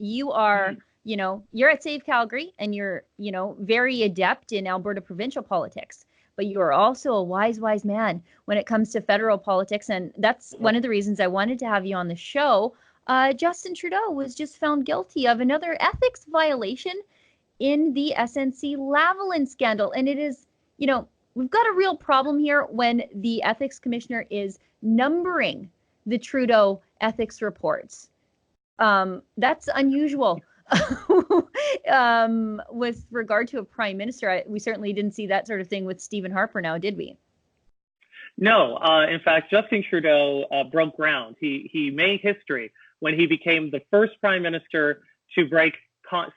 you are, you're at Save Calgary and you're, very adept in Alberta provincial politics, but you are also a wise man when it comes to federal politics. And that's one of the reasons I wanted to have you on the show. Justin Trudeau was just found guilty of another ethics violation in the SNC Lavalin scandal. And it is, we've got a real problem here when the ethics commissioner is numbering the Trudeau ethics reports. That's unusual. With regard to a prime minister, we certainly didn't see that sort of thing with Stephen Harper now, did we? No, in fact, Justin Trudeau broke ground. He made history when he became the first prime minister to break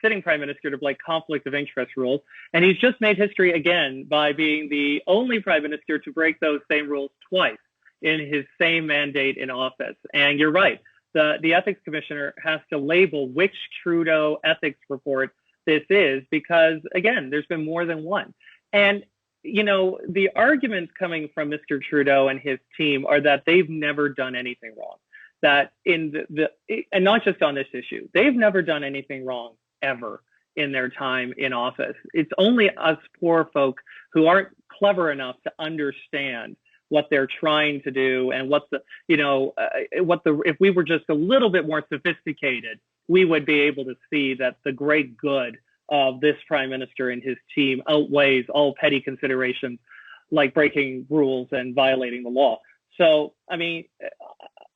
sitting prime minister to break conflict of interest rules. And he's just made history again by being the only prime minister to break those same rules twice in his same mandate in office. And you're right. The ethics commissioner has to label which Trudeau ethics report this is because, again, there's been more than one. And, the arguments coming from Mr. Trudeau and his team are that they've never done anything wrong. That and not just on this issue, they've never done anything wrong ever in their time in office. It's only us poor folk who aren't clever enough to understand what they're trying to do and if we were just a little bit more sophisticated, we would be able to see that the great good of this prime minister and his team outweighs all petty considerations like breaking rules and violating the law. So,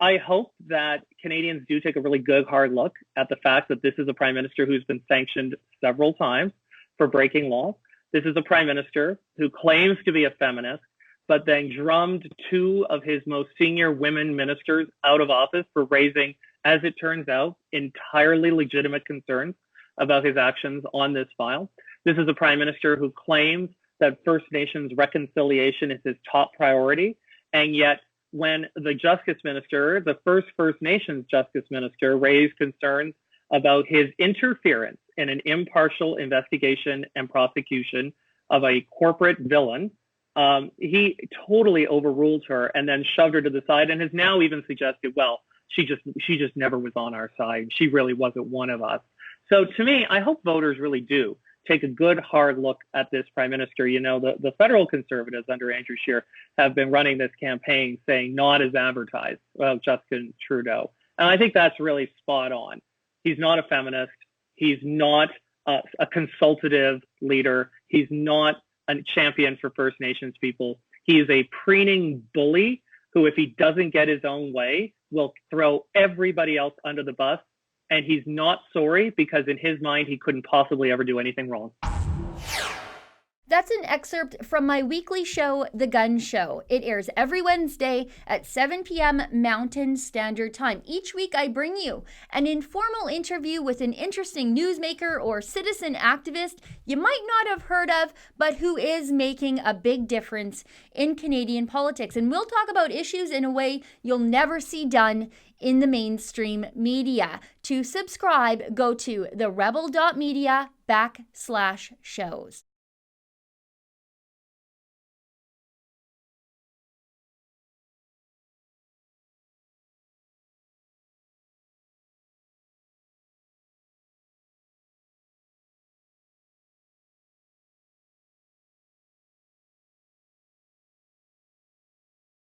I hope that Canadians do take a really good hard look at the fact that this is a prime minister who's been sanctioned several times for breaking laws. This is a prime minister who claims to be a feminist, but then drummed two of his most senior women ministers out of office for raising, as it turns out, entirely legitimate concerns about his actions on this file. This is a prime minister who claims that First Nations reconciliation is his top priority, and yet when the Justice Minister, the first Nations Justice Minister, raised concerns about his interference in an impartial investigation and prosecution of a corporate villain, he totally overruled her and then shoved her to the side and has now even suggested, well, she just never was on our side. She really wasn't one of us. So to me, I hope voters really do take a good hard look at this prime minister. The federal Conservatives under Andrew Scheer have been running this campaign saying not as advertised about Justin Trudeau. And I think that's really spot on. He's not a feminist. He's not a consultative leader. He's not a champion for First Nations people. He is a preening bully who, if he doesn't get his own way, will throw everybody else under the bus. And he's not sorry because in his mind, he couldn't possibly ever do anything wrong. That's an excerpt from my weekly show, The Gun Show. It airs every Wednesday at 7 p.m. Mountain Standard Time. Each week, I bring you an informal interview with an interesting newsmaker or citizen activist you might not have heard of, but who is making a big difference in Canadian politics. And we'll talk about issues in a way you'll never see done in the mainstream media. To subscribe, go to therebel.media/shows.